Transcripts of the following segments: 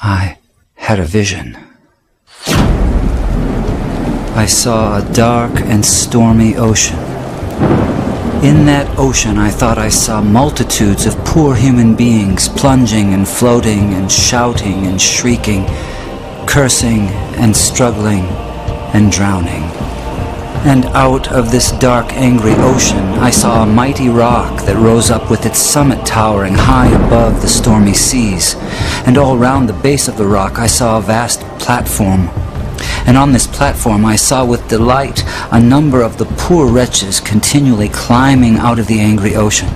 I had a vision. I saw a dark and stormy ocean. In that ocean, I thought I saw multitudes of poor human beings plunging and floating and shouting and shrieking, cursing and struggling and drowning. And out of this dark, angry ocean, I saw a mighty rock that rose up with its summit towering high above the stormy seas. And all round the base of the rock, I saw a vast platform. And on this platform I saw with delight a number of the poor wretches continually climbing out of the angry ocean.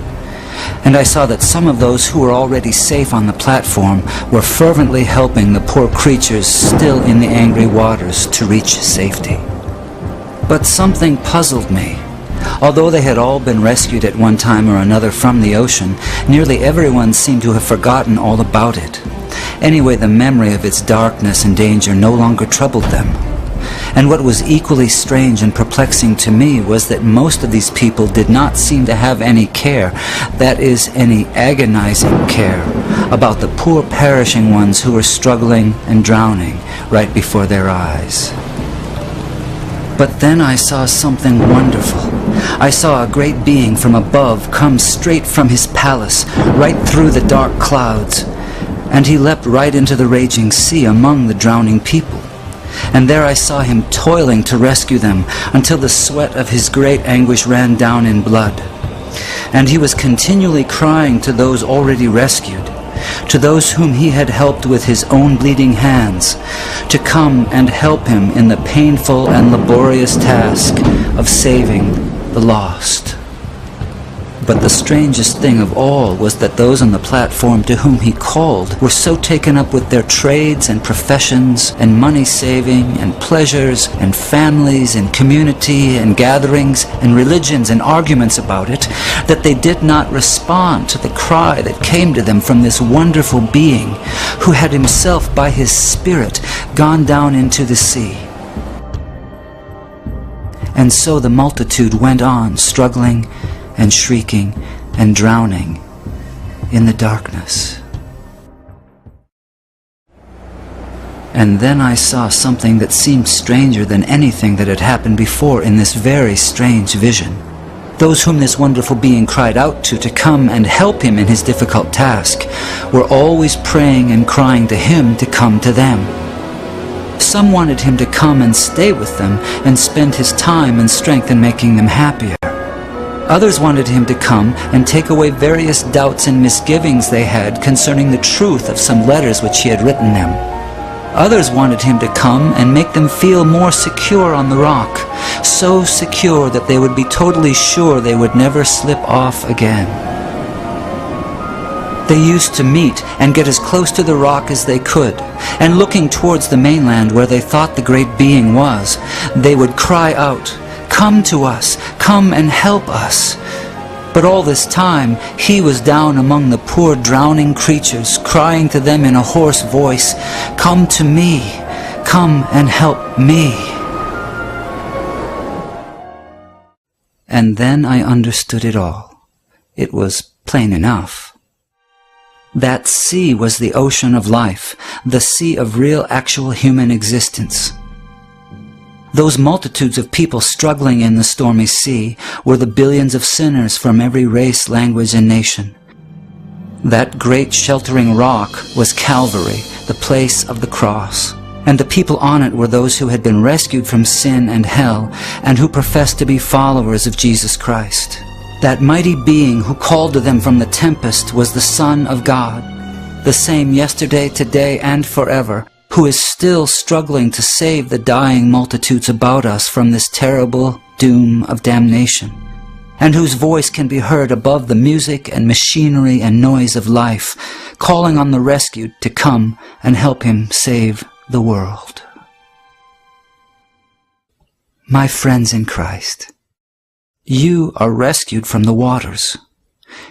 And I saw that some of those who were already safe on the platform were fervently helping the poor creatures still in the angry waters to reach safety. But something puzzled me. Although they had all been rescued at one time or another from the ocean, nearly everyone seemed to have forgotten all about it. Anyway, the memory of its darkness and danger no longer troubled them. And what was equally strange and perplexing to me was that most of these people did not seem to have any care, that is, any agonizing care, about the poor perishing ones who were struggling and drowning right before their eyes. But then I saw something wonderful. I saw a great being from above come straight from his palace, right through the dark clouds. And he leapt right into the raging sea among the drowning people. And there I saw him toiling to rescue them until the sweat of his great anguish ran down in blood. And he was continually crying to those already rescued, to those whom he had helped with his own bleeding hands, to come and help him in the painful and laborious task of saving the lost. But the strangest thing of all was that those on the platform to whom he called were so taken up with their trades and professions and money-saving and pleasures and families and community and gatherings and religions and arguments about it that they did not respond to the cry that came to them from this wonderful being who had himself by his Spirit gone down into the sea. And so the multitude went on struggling and shrieking and drowning in the darkness. And then I saw something that seemed stranger than anything that had happened before in this very strange vision. Those whom this wonderful being cried out to come and help him in his difficult task were always praying and crying to him to come to them. Some wanted him to come and stay with them and spend his time and strength in making them happier. Others wanted him to come and take away various doubts and misgivings they had concerning the truth of some letters which he had written them. Others wanted him to come and make them feel more secure on the rock, so secure that they would be totally sure they would never slip off again. They used to meet and get as close to the rock as they could, and looking towards the mainland where they thought the great being was, they would cry out, "Come to us, come and help us." But all this time, he was down among the poor drowning creatures, crying to them in a hoarse voice, "Come to me, come and help me." And then I understood it all. It was plain enough. That sea was the ocean of life, the sea of real, actual human existence. Those multitudes of people struggling in the stormy sea were the billions of sinners from every race, language, and nation. That great sheltering rock was Calvary, the place of the cross, and the people on it were those who had been rescued from sin and hell and who professed to be followers of Jesus Christ. That mighty being who called to them from the tempest was the Son of God, the same yesterday, today, and forever, who is still struggling to save the dying multitudes about us from this terrible doom of damnation, and whose voice can be heard above the music and machinery and noise of life, calling on the rescued to come and help him save the world. My friends in Christ, you are rescued from the waters.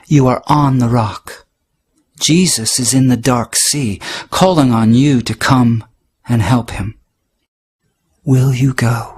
You are on the rock. Jesus is in the dark sea, calling on you to come and help him. Will you go?